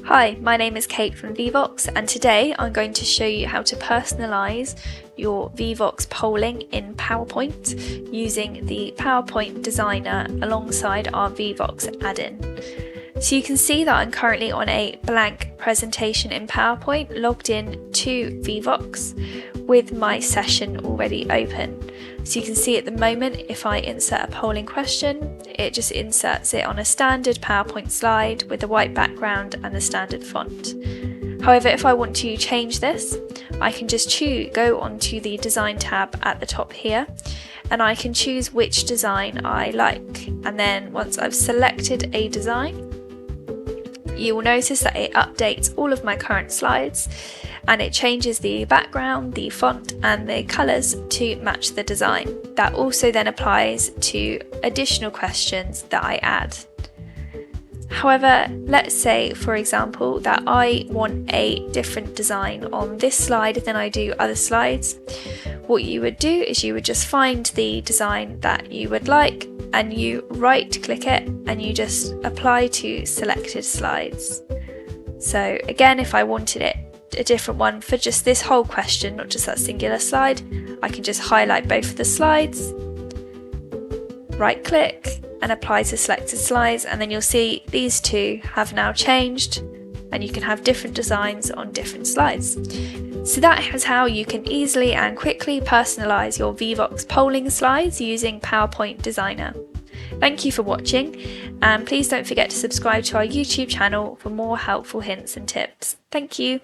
Hi, my name is Kate from Vevox, and today I'm going to show you how to personalize your Vevox polling in PowerPoint using the PowerPoint Designer alongside our Vevox add-in. So you can see that I'm currently on a blank presentation in PowerPoint logged in to Vevox with my session already open. So you can see at the moment if I insert a polling question, it just inserts it on a standard PowerPoint slide with a white background and the standard font. However, if I want to change this, I can just go onto the design tab at the top here and I can choose which design I like. And then once I've selected a design, you will notice that it updates all of my current slides and it changes the background, the font and the colours to match the design. That also then applies to additional questions that I add. However, let's say for example that I want a different design on this slide than I do other slides. What you would do is you would just find the design that you would like and you right click it and you just apply to selected slides. So again, if I wanted it a different one for just this whole question, not just that singular slide, I can just highlight both of the slides, right click and apply to selected slides, and then you'll see these two have now changed and you can have different designs on different slides. So that is how you can easily and quickly personalize your Vevox polling slides using PowerPoint Designer. Thank you for watching, and please don't forget to subscribe to our YouTube channel for more helpful hints and tips. Thank you.